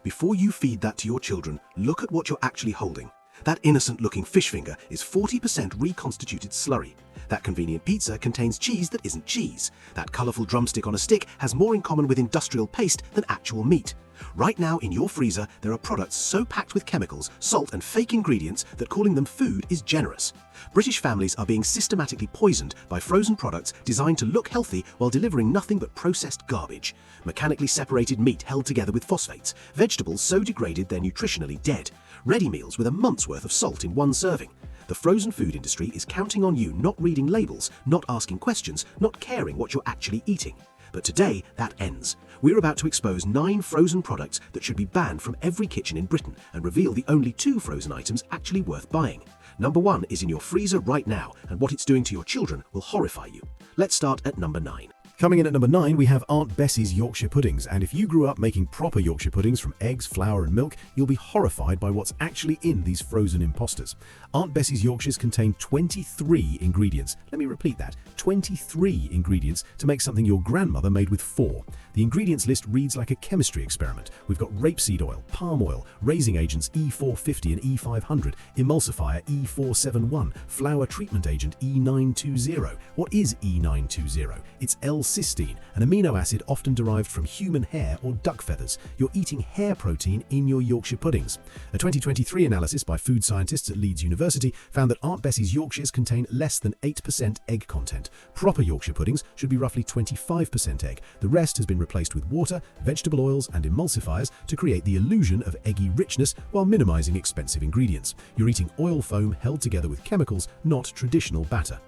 Before you feed that to your children, look at what you're actually holding. That innocent-looking fish finger is 40% reconstituted slurry. That convenient pizza contains cheese that isn't cheese. That colorful drumstick on a stick has more in common with industrial paste than actual meat. Right now in your freezer, there are products so packed with chemicals, salt and fake ingredients that calling them food is generous. British families are being systematically poisoned by frozen products designed to look healthy while delivering nothing but processed garbage. Mechanically separated meat held together with phosphates, vegetables so degraded they're nutritionally dead, ready meals with a month's worth of salt in one serving. The frozen food industry is counting on you not reading labels, not asking questions, not caring what you're actually eating. But today, that ends. We're about to expose 9 frozen products that should be banned from every kitchen in Britain and reveal the only 2 frozen items actually worth buying. Number 1 is in your freezer right now, and what it's doing to your children will horrify you. Let's start at number 9. Coming in at number 9, we have Aunt Bessie's Yorkshire puddings, and if you grew up making proper Yorkshire puddings from eggs, flour and milk, you'll be horrified by what's actually in these frozen imposters. Aunt Bessie's Yorkshires contain 23 ingredients. Let me repeat that, 23 ingredients to make something your grandmother made with 4. The ingredients list reads like a chemistry experiment. We've got rapeseed oil, palm oil, raising agents E450 and E500, emulsifier E471, flour treatment agent E920. What is E920? It's L-cysteine, an amino acid often derived from human hair or duck feathers. You're eating hair protein in your Yorkshire puddings. A 2023 analysis by food scientists at Leeds University found that Aunt Bessie's Yorkshires contain less than 8% egg content. Proper Yorkshire puddings should be roughly 25% egg. The rest has been replaced with water, vegetable oils and emulsifiers to create the illusion of eggy richness while minimizing expensive ingredients. You're eating oil foam held together with chemicals, not traditional batter.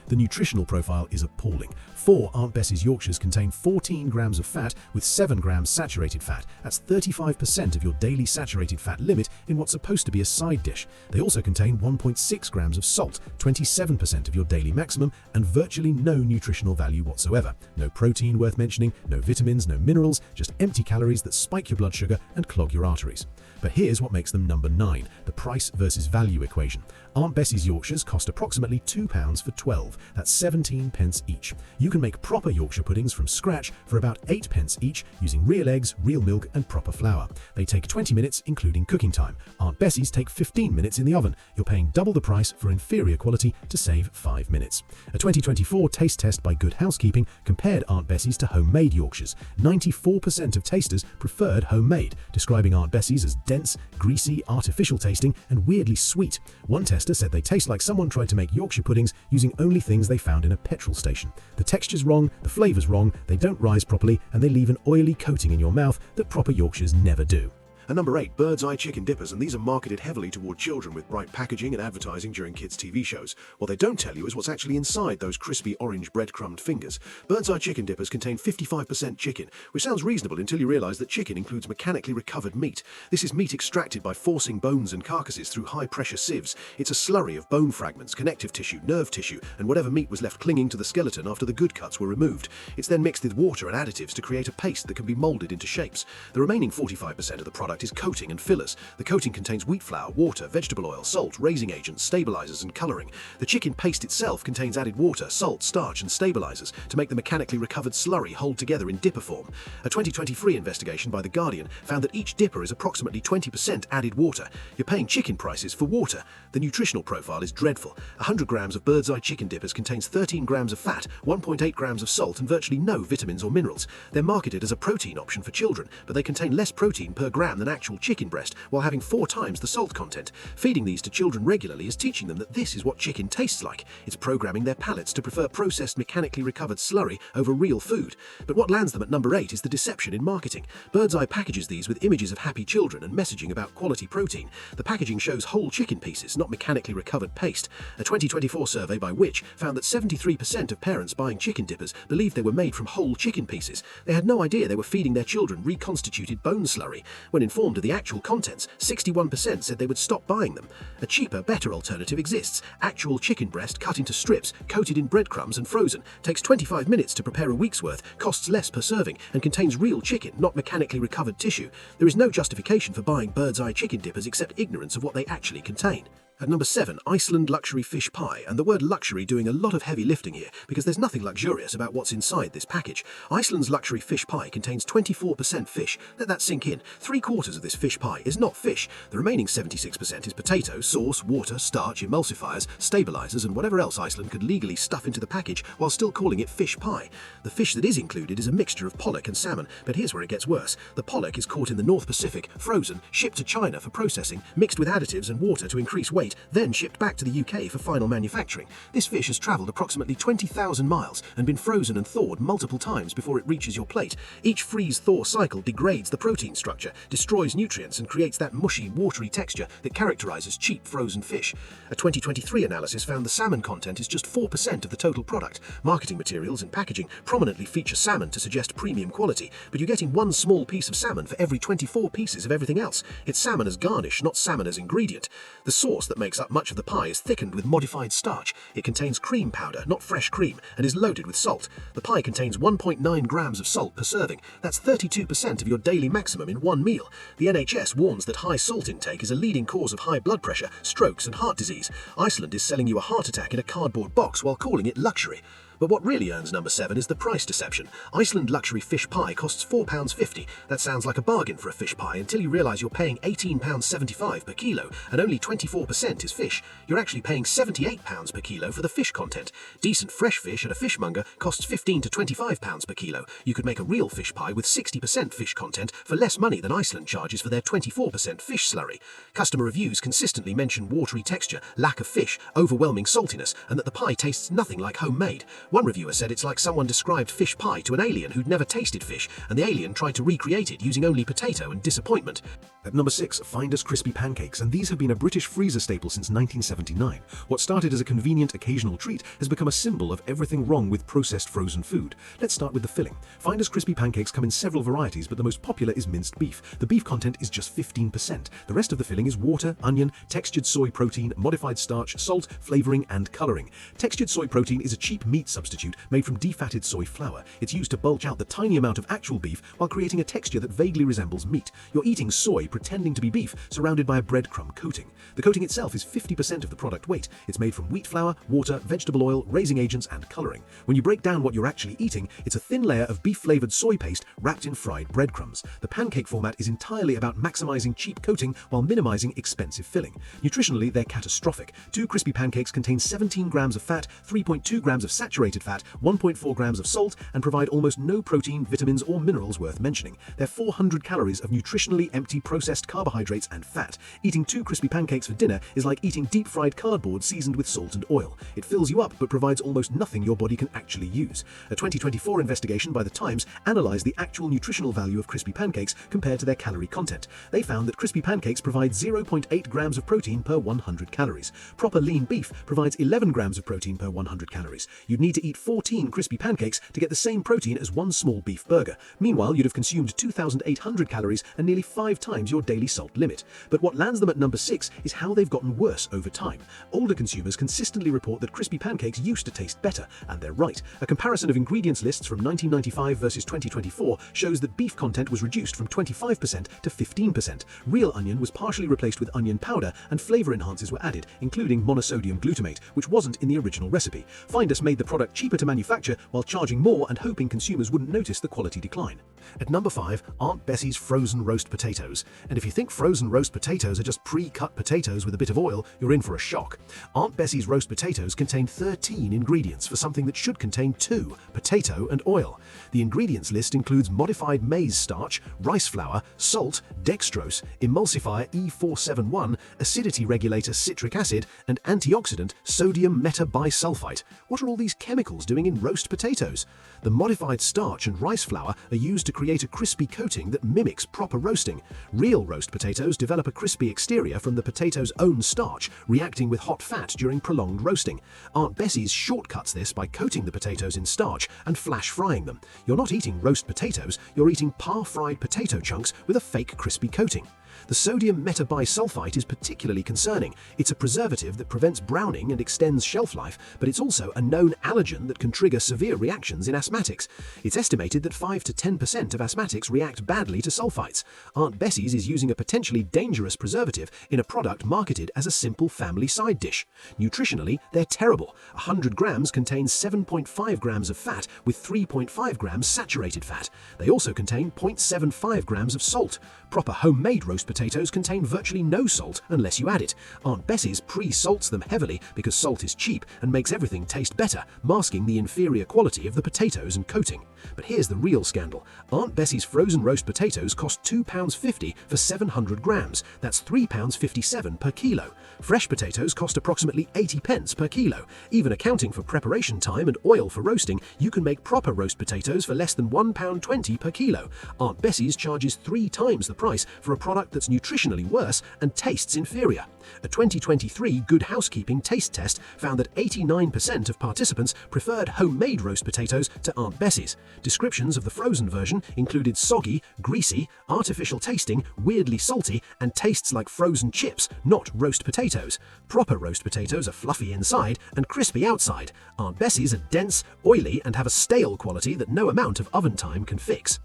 The nutritional profile is appalling. 4 Aunt Bessie's Yorkshires contain 14 grams of fat with 7 grams saturated fat. That's 35% of your daily saturated fat limit in what's supposed to be a side dish. They also contain 1.6 grams of salt, 27% of your daily maximum, and virtually no nutritional value whatsoever. No protein worth mentioning, no vitamins, no minerals, just empty calories that spike your blood sugar and clog your arteries. But here's what makes them number 9, the price versus value equation. Aunt Bessie's Yorkshires cost approximately £2 for 12. That's 17 pence each. You can make proper Yorkshire puddings from scratch for about 8 pence each using real eggs, real milk and proper flour. They take 20 minutes including cooking time. Aunt Bessie's take 15 minutes in the oven. You're paying double the price for inferior quality to save 5 minutes. A 2024 taste test by Good Housekeeping compared Aunt Bessie's to homemade Yorkshires. 94% of tasters preferred homemade, describing Aunt Bessie's as dense, greasy, artificial tasting and weirdly sweet. One tester said they taste like someone tried to make Yorkshire puddings using only things they found in a petrol station. The texture's wrong, the flavor's wrong, they don't rise properly, and they leave an oily coating in your mouth that proper Yorkshires never do. And number 8, Bird's Eye Chicken Dippers, and these are marketed heavily toward children with bright packaging and advertising during kids' TV shows. What they don't tell you is what's actually inside those crispy orange breadcrumbed fingers. Bird's Eye Chicken Dippers contain 55% chicken, which sounds reasonable until you realize that chicken includes mechanically recovered meat. This is meat extracted by forcing bones and carcasses through high-pressure sieves. It's a slurry of bone fragments, connective tissue, nerve tissue, and whatever meat was left clinging to the skeleton after the good cuts were removed. It's then mixed with water and additives to create a paste that can be molded into shapes. The remaining 45% of the product is coating and fillers. The coating contains wheat flour, water, vegetable oil, salt, raising agents, stabilizers and coloring. The chicken paste itself contains added water, salt, starch and stabilizers to make the mechanically recovered slurry hold together in dipper form. A 2023 investigation by The Guardian found that each dipper is approximately 20% added water. You're paying chicken prices for water. The nutritional profile is dreadful. 100 grams of Bird's Eye Chicken Dippers contains 13 grams of fat, 1.8 grams of salt and virtually no vitamins or minerals. They're marketed as a protein option for children, but they contain less protein per gram than actual chicken breast while having 4 times the salt content. Feeding these to children regularly is teaching them that this is what chicken tastes like. It's programming their palates to prefer processed mechanically recovered slurry over real food. But what lands them at number 8 is the deception in marketing. Bird's Eye packages these with images of happy children and messaging about quality protein. The packaging shows whole chicken pieces, not mechanically recovered paste. A 2024 survey by Which found that 73% of parents buying chicken dippers believed they were made from whole chicken pieces. They had no idea they were feeding their children reconstituted bone slurry. When informed of the actual contents, 61% said they would stop buying them. A cheaper, better alternative exists. Actual chicken breast cut into strips, coated in breadcrumbs and frozen, takes 25 minutes to prepare a week's worth, costs less per serving, and contains real chicken, not mechanically recovered tissue. There is no justification for buying Bird's Eye Chicken Dippers except ignorance of what they actually contain. At number 7, Iceland luxury fish pie, and the word luxury doing a lot of heavy lifting here because there's nothing luxurious about what's inside this package. Iceland's luxury fish pie contains 24% fish. Let that sink in. 3/4 of this fish pie is not fish. The remaining 76% is potato, sauce, water, starch, emulsifiers, stabilizers, and whatever else Iceland could legally stuff into the package while still calling it fish pie. The fish that is included is a mixture of pollock and salmon, but here's where it gets worse. The pollock is caught in the North Pacific, frozen, shipped to China for processing, mixed with additives and water to increase weight, then shipped back to the UK for final manufacturing. This fish has travelled approximately 20,000 miles and been frozen and thawed multiple times before it reaches your plate. Each freeze-thaw cycle degrades the protein structure, destroys nutrients, and creates that mushy, watery texture that characterises cheap frozen fish. A 2023 analysis found the salmon content is just 4% of the total product. Marketing materials and packaging prominently feature salmon to suggest premium quality, but you're getting one small piece of salmon for every 24 pieces of everything else. It's salmon as garnish, not salmon as ingredient. The sauce that makes up much of the pie is thickened with modified starch. It contains cream powder, not fresh cream, and is loaded with salt. The pie contains 1.9 grams of salt per serving. That's 32% of your daily maximum in one meal. The NHS warns that high salt intake is a leading cause of high blood pressure, strokes, and heart disease. Iceland is selling you a heart attack in a cardboard box while calling it luxury. But what really earns number 7 is the price deception. Iceland luxury fish pie costs £4.50. That sounds like a bargain for a fish pie until you realise you're paying £18.75 per kilo, and only 24% is fish. You're actually paying £78 per kilo for the fish content. Decent fresh fish at a fishmonger costs £15 to £25 per kilo. You could make a real fish pie with 60% fish content for less money than Iceland charges for their 24% fish slurry. Customer reviews consistently mention watery texture, lack of fish, overwhelming saltiness, and that the pie tastes nothing like homemade. One reviewer said it's like someone described fish pie to an alien who'd never tasted fish, and the alien tried to recreate it using only potato and disappointment. At number 6, Finder's Crispy Pancakes, and these have been a British freezer staple since 1979. What started as a convenient occasional treat has become a symbol of everything wrong with processed frozen food. Let's start with the filling. Finder's Crispy Pancakes come in several varieties, but the most popular is minced beef. The beef content is just 15%. The rest of the filling is water, onion, textured soy protein, modified starch, salt, flavoring, and coloring. Textured soy protein is a cheap meat substitute made from defatted soy flour. It's used to bulge out the tiny amount of actual beef while creating a texture that vaguely resembles meat. You're eating soy pretending to be beef, surrounded by a breadcrumb coating. The coating itself is 50% of the product weight. It's made from wheat flour, water, vegetable oil, raising agents, and coloring. When you break down what you're actually eating, it's a thin layer of beef-flavored soy paste wrapped in fried breadcrumbs. The pancake format is entirely about maximizing cheap coating while minimizing expensive filling. Nutritionally, they're catastrophic. 2 crispy pancakes contain 17 grams of fat, 3.2 grams of saturated fat, 1.4 grams of salt, and provide almost no protein, vitamins, or minerals worth mentioning. They're 400 calories of nutritionally empty processed carbohydrates and fat. Eating 2 crispy pancakes for dinner is like eating deep-fried cardboard seasoned with salt and oil. It fills you up but provides almost nothing your body can actually use. A 2024 investigation by The Times analyzed the actual nutritional value of crispy pancakes compared to their calorie content. They found that crispy pancakes provide 0.8 grams of protein per 100 calories. Proper lean beef provides 11 grams of protein per 100 calories. You'd need to eat 14 crispy pancakes to get the same protein as 1 small beef burger. Meanwhile, you'd have consumed 2,800 calories and nearly 5 times your daily salt limit. But what lands them at number 6 is how they've gotten worse over time. Older consumers consistently report that crispy pancakes used to taste better, and they're right. A comparison of ingredients lists from 1995 versus 2024 shows that beef content was reduced from 25% to 15%. Real onion was partially replaced with onion powder, and flavor enhancers were added, including monosodium glutamate, which wasn't in the original recipe. Findus made the product cheaper to manufacture while charging more and hoping consumers wouldn't notice the quality decline. At number 5, Aunt Bessie's frozen roast potatoes. And if you think frozen roast potatoes are just pre-cut potatoes with a bit of oil, you're in for a shock. Aunt Bessie's roast potatoes contain 13 ingredients for something that should contain 2, potato and oil. The ingredients list includes modified maize starch, rice flour, salt, dextrose, emulsifier E471, acidity regulator citric acid, and antioxidant sodium metabisulfite. What are all these chemicals doing in roast potatoes? The modified starch and rice flour are used to create a crispy coating that mimics proper roasting. Real roast potatoes develop a crispy exterior from the potato's own starch, reacting with hot fat during prolonged roasting. Aunt Bessie's shortcuts this by coating the potatoes in starch and flash frying them. You're not eating roast potatoes, you're eating par-fried potato chunks with a fake crispy coating. The sodium metabisulfite is particularly concerning. It's a preservative that prevents browning and extends shelf life, but it's also a known allergen that can trigger severe reactions in asthmatics. It's estimated that 5 to 10% of asthmatics react badly to sulfites. Aunt Bessie's is using a potentially dangerous preservative in a product marketed as a simple family side dish. Nutritionally, they're terrible. 100 grams contains 7.5 grams of fat with 3.5 grams saturated fat. They also contain 0.75 grams of salt. Proper homemade roast potatoes contain virtually no salt unless you add it. Aunt Bessie's pre-salts them heavily because salt is cheap and makes everything taste better, masking the inferior quality of the potatoes and coating. But here's the real scandal. Aunt Bessie's frozen roast potatoes cost £2.50 for 700 grams. That's £3.57 per kilo. Fresh potatoes cost approximately 80 pence per kilo. Even accounting for preparation time and oil for roasting, you can make proper roast potatoes for less than £1.20 per kilo. Aunt Bessie's charges 3 times the price for a product that's nutritionally worse and tastes inferior. A 2023 Good Housekeeping taste test found that 89% of participants preferred homemade roast potatoes to Aunt Bessie's. Descriptions of the frozen version included soggy, greasy, artificial tasting, weirdly salty, and tastes like frozen chips, not roast potatoes. Proper roast potatoes are fluffy inside and crispy outside. Aunt Bessie's are dense, oily, and have a stale quality that no amount of oven time can fix.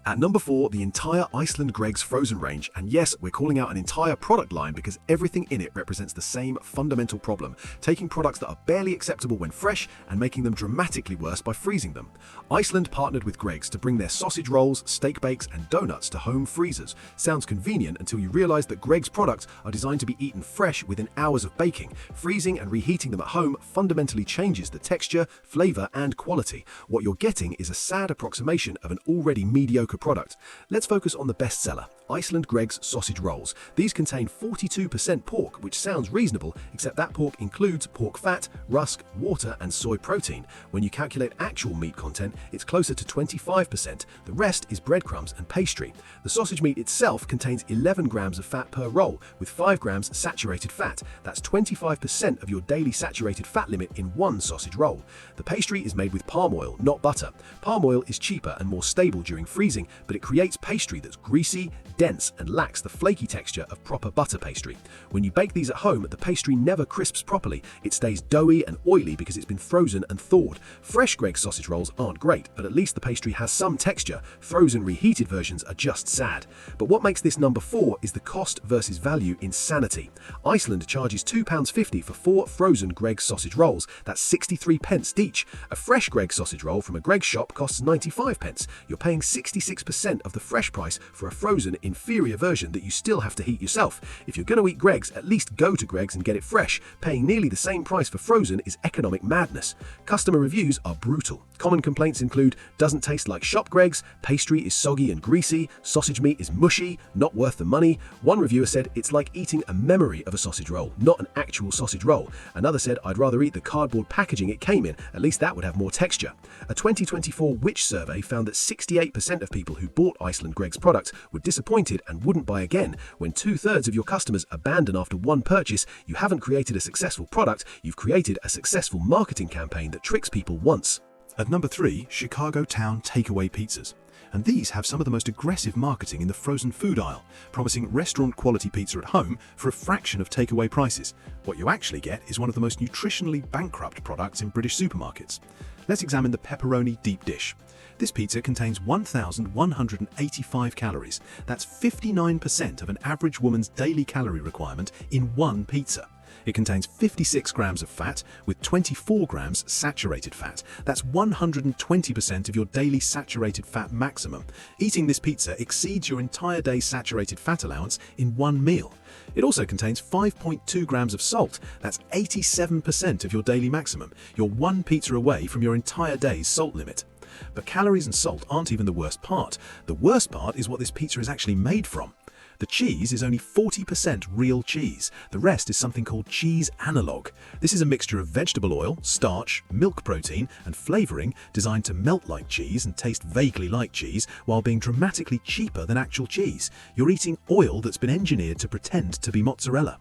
At number 4, the entire Iceland Greggs frozen range, and yes, we're calling out an entire product line because everything in it represents the same fundamental problem, taking products that are barely acceptable when fresh and making them dramatically worse by freezing them. Iceland partnered with Greggs to bring their sausage rolls, steak bakes, and donuts to home freezers. Sounds convenient until you realize that Greggs products are designed to be eaten fresh within hours of baking. Freezing and reheating them at home fundamentally changes the texture, flavor, and quality. What you're getting is a sad approximation of an already mediocre product. Let's focus on the bestseller, Iceland Greggs sausage rolls. These contain 42% pork, which sounds reasonable, except that pork includes pork fat, rusk, water, and soy protein. When you calculate actual meat content, it's closer to 25%. The rest is breadcrumbs and pastry. The sausage meat itself contains 11 grams of fat per roll, with 5 grams saturated fat. That's 25% of your daily saturated fat limit in one sausage roll. The pastry is made with palm oil, not butter. Palm oil is cheaper and more stable during freezing, but it creates pastry that's greasy, dense, and lacks the flaky texture of proper butter pastry. When you bake these at home, the pastry never crisps properly. It stays doughy and oily because it's been frozen and thawed. Fresh Greggs sausage rolls aren't great, but at least the pastry has some texture. Frozen reheated versions are just sad. But what makes this number 4 is the cost versus value insanity. Iceland charges £2.50 for 4 frozen Greggs sausage rolls. That's 63 pence each. A fresh Greggs sausage roll from a Greggs shop costs 95 pence. You're paying 66% of the fresh price for a frozen inferior version that you still have to heat yourself. If you're going to eat Greggs, at least go to Greggs and get it fresh. Paying nearly the same price for frozen is economic madness. Customer reviews are brutal. Common complaints include, doesn't taste like shop Greggs, pastry is soggy and greasy, sausage meat is mushy, not worth the money. One reviewer said it's like eating a memory of a sausage roll, not an actual sausage roll. Another said, I'd rather eat the cardboard packaging it came in, at least that would have more texture. A 2024 Which survey found that 68% of people who bought Iceland Greggs products were disappointed and wouldn't buy again. When 2/3 of your customers abandon after one purchase, you haven't created a successful product, you've created a successful marketing campaign that tricks people once. At number 3, Chicago Town takeaway pizzas. And these have some of the most aggressive marketing in the frozen food aisle, promising restaurant-quality pizza at home for a fraction of takeaway prices. What you actually get is one of the most nutritionally bankrupt products in British supermarkets. Let's examine the pepperoni deep dish. This pizza contains 1,185 calories. That's 59% of an average woman's daily calorie requirement in one pizza. It contains 56 grams of fat with 24 grams saturated fat. That's 120% of your daily saturated fat maximum. Eating this pizza exceeds your entire day's saturated fat allowance in one meal. It also contains 5.2 grams of salt. That's 87% of your daily maximum. You're one pizza away from your entire day's salt limit. But calories and salt aren't even the worst part. The worst part is what this pizza is actually made from. The cheese is only 40% real cheese. The rest is something called cheese analog. This is a mixture of vegetable oil, starch, milk protein, and flavoring designed to melt like cheese and taste vaguely like cheese while being dramatically cheaper than actual cheese. You're eating oil that's been engineered to pretend to be mozzarella.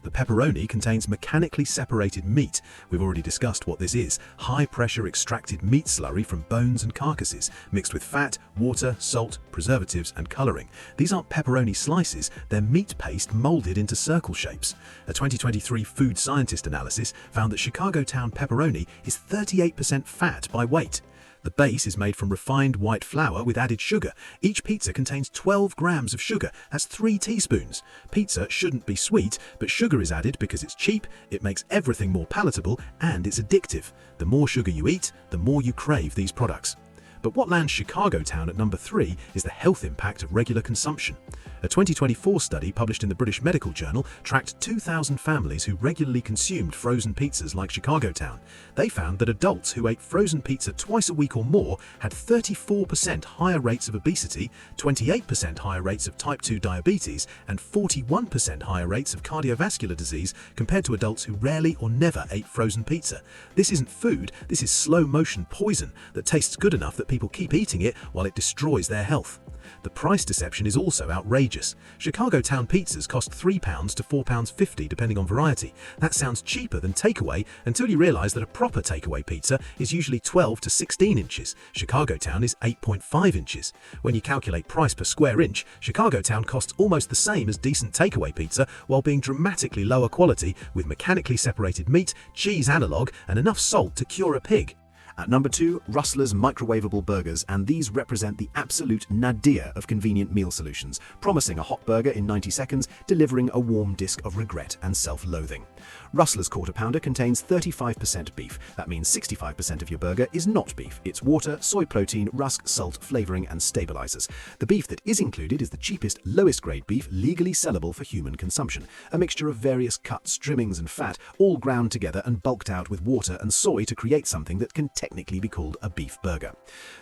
The pepperoni contains mechanically separated meat. We've already discussed what this is: high-pressure extracted meat slurry from bones and carcasses, mixed with fat, water, salt, preservatives, and coloring. These aren't pepperoni slices, they're meat paste molded into circle shapes. A 2023 food scientist analysis found that Chicago Town pepperoni is 38% fat by weight. The base is made from refined white flour with added sugar. Each pizza contains 12 grams of sugar. That's 3 teaspoons. Pizza shouldn't be sweet, but sugar is added because it's cheap, it makes everything more palatable, and it's addictive. The more sugar you eat, the more you crave these products. But what lands Chicago Town at number 3 is the health impact of regular consumption. A 2024 study published in the British Medical Journal tracked 2,000 families who regularly consumed frozen pizzas like Chicago Town. They found that adults who ate frozen pizza twice a week or more had 34% higher rates of obesity, 28% higher rates of type 2 diabetes, and 41% higher rates of cardiovascular disease compared to adults who rarely or never ate frozen pizza. This isn't food, this is slow-motion poison that tastes good enough that people keep eating it while it destroys their health. The price deception is also outrageous. Chicago Town pizzas cost £3 to £4.50 depending on variety. That sounds cheaper than takeaway until you realise that a proper takeaway pizza is usually 12 to 16 inches. Chicago Town is 8.5 inches. When you calculate price per square inch, Chicago Town costs almost the same as decent takeaway pizza while being dramatically lower quality with mechanically separated meat, cheese analog, and enough salt to cure a pig. At number 2, Rustler's microwavable burgers, and these represent the absolute nadir of convenient meal solutions, promising a hot burger in 90 seconds, delivering a warm disc of regret and self-loathing. Rustler's Quarter Pounder contains 35% beef. That means 65% of your burger is not beef. It's water, soy protein, rusk, salt, flavoring, and stabilizers. The beef that is included is the cheapest, lowest grade beef legally sellable for human consumption. A mixture of various cuts, trimmings, and fat, all ground together and bulked out with water and soy to create something that can technically be called a beef burger.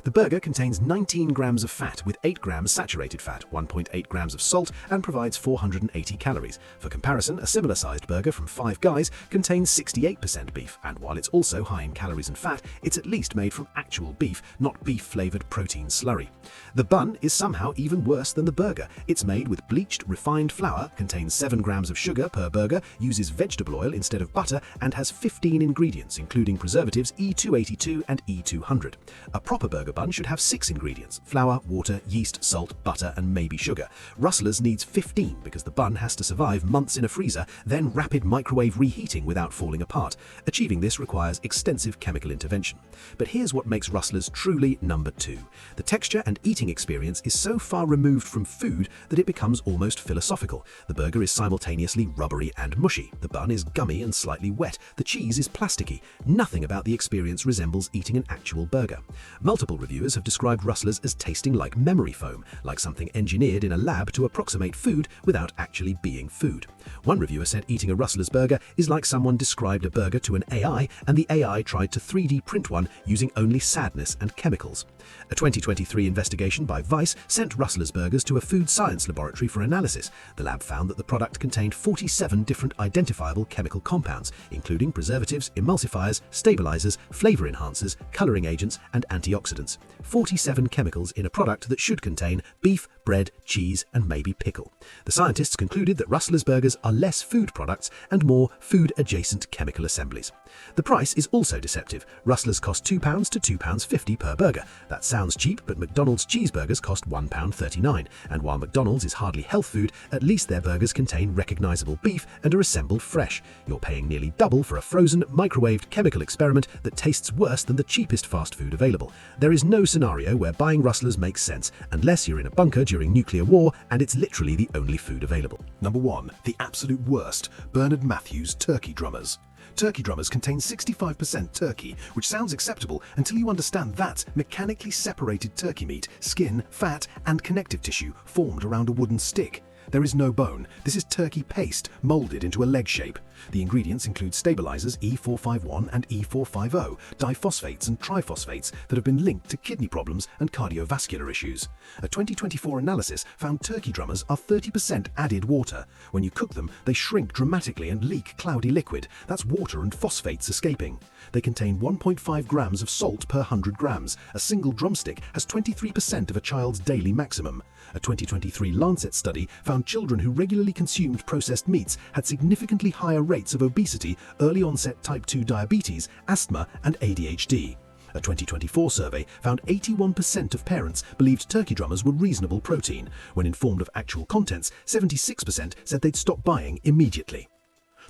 The burger contains 19 grams of fat with 8 grams saturated fat, 1.8 grams of salt, and provides 480 calories. For comparison, a similar sized burger from Five Guys contains 68% beef, and while it's also high in calories and fat, it's at least made from actual beef, not beef-flavored protein slurry. The bun is somehow even worse than the burger. It's made with bleached, refined flour, contains 7 grams of sugar per burger, uses vegetable oil instead of butter, and has 15 ingredients, including preservatives E282 and E200. A proper burger bun should have 6 ingredients: flour, water, yeast, salt, butter, and maybe sugar. Rustler's needs 15 because the bun has to survive months in a freezer, then rapid microwave reheating without falling apart. Achieving this requires extensive chemical intervention. But here's what makes Rustler's truly number 2. The texture and eating experience is so far removed from food that it becomes almost philosophical. The burger is simultaneously rubbery and mushy. The bun is gummy and slightly wet. The cheese is plasticky. Nothing about the experience resembles eating an actual burger. Multiple reviewers have described Rustler's as tasting like memory foam, like something engineered in a lab to approximate food without actually being food. One reviewer said eating a Rustler's burger is like someone described a burger to an AI and the AI tried to 3D print one using only sadness and chemicals. A 2023 investigation by Vice sent Rustler's burgers to a food science laboratory for analysis. The lab found that the product contained 47 different identifiable chemical compounds, including preservatives, emulsifiers, stabilizers, flavor enhancers, coloring agents, and antioxidants. 47 chemicals in a product that should contain beef, bread, cheese, and maybe pickle. The scientists concluded that Rustler's burgers are less food products and more food-adjacent chemical assemblies. The price is also deceptive. Rustler's cost £2 to £2.50 per burger. That sounds cheap, but McDonald's cheeseburgers cost £1.39, and while McDonald's is hardly health food, at least their burgers contain recognizable beef and are assembled fresh. You're paying nearly double for a frozen, microwaved chemical experiment that tastes worse than the cheapest fast food available. There is no scenario where buying Rustler's makes sense, unless you're in a bunker during nuclear war and it's literally the only food available. Number 1. The absolute worst. Bernard Matthews Turkey Drummers. Turkey drummers contain 65% turkey, which sounds acceptable until you understand that's mechanically separated turkey meat, skin, fat, and connective tissue formed around a wooden stick. There is no bone. This is turkey paste, molded into a leg shape. The ingredients include stabilizers E451 and E450, diphosphates and triphosphates that have been linked to kidney problems and cardiovascular issues. A 2024 analysis found turkey drummers are 30% added water. When you cook them, they shrink dramatically and leak cloudy liquid. That's water and phosphates escaping. They contain 1.5 grams of salt per 100 grams. A single drumstick has 23% of a child's daily maximum. A 2023 Lancet study found children who regularly consumed processed meats had significantly higher rates of obesity, early-onset type 2 diabetes, asthma, and ADHD. A 2024 survey found 81% of parents believed turkey drummers were reasonable protein. When informed of actual contents, 76% said they'd stop buying immediately.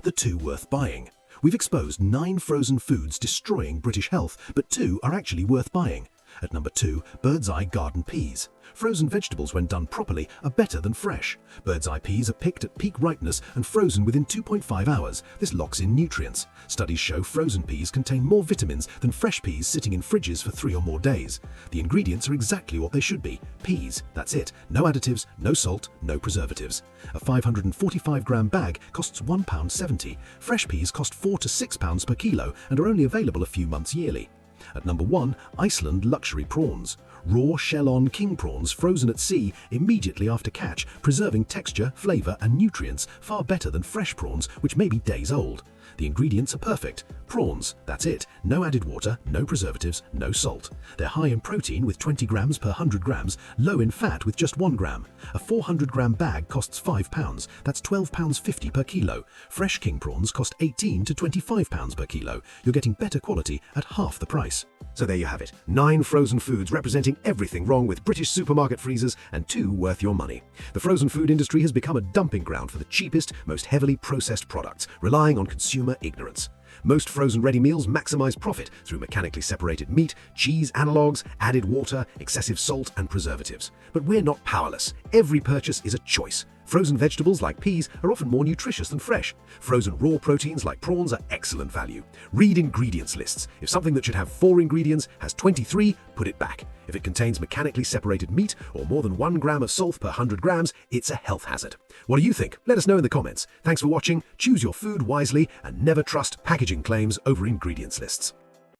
The 2 worth buying. We've exposed 9 frozen foods destroying British health, but 2 are actually worth buying. At number 2, bird's eye garden peas. Frozen vegetables, when done properly, are better than fresh. Bird's eye peas are picked at peak ripeness and frozen within 2.5 hours. This locks in nutrients. Studies show frozen peas contain more vitamins than fresh peas sitting in fridges for 3 or more days. The ingredients are exactly what they should be. Peas, that's it. No additives, no salt, no preservatives. A 545-gram bag costs £1.70. Fresh peas cost £4 to £6 per kilo and are only available a few months yearly. At number 1, Iceland luxury prawns. Raw shell-on king prawns frozen at sea immediately after catch, preserving texture, flavor, and nutrients far better than fresh prawns, which may be days old. The ingredients are perfect. Prawns, that's it. No added water, no preservatives, no salt. They're high in protein with 20 grams per 100 grams, low in fat with just 1 gram. A 400-gram bag costs £5. That's £12.50 per kilo. Fresh king prawns cost £18 to £25 per kilo. You're getting better quality at half the price. So there you have it. 9 frozen foods representing everything wrong with British supermarket freezers and 2 worth your money. The frozen food industry has become a dumping ground for the cheapest, most heavily processed products, relying on consumer ignorance. Most frozen ready meals maximize profit through mechanically separated meat, cheese analogues, added water, excessive salt, and preservatives. But we're not powerless. Every purchase is a choice. Frozen vegetables like peas are often more nutritious than fresh. Frozen raw proteins like prawns are excellent value. Read ingredients lists. If something that should have 4 ingredients has 23, put it back. If it contains mechanically separated meat or more than 1 gram of salt per 100 grams, it's a health hazard. What do you think? Let us know in the comments. Thanks for watching. Choose your food wisely and never trust packaging claims over ingredients lists.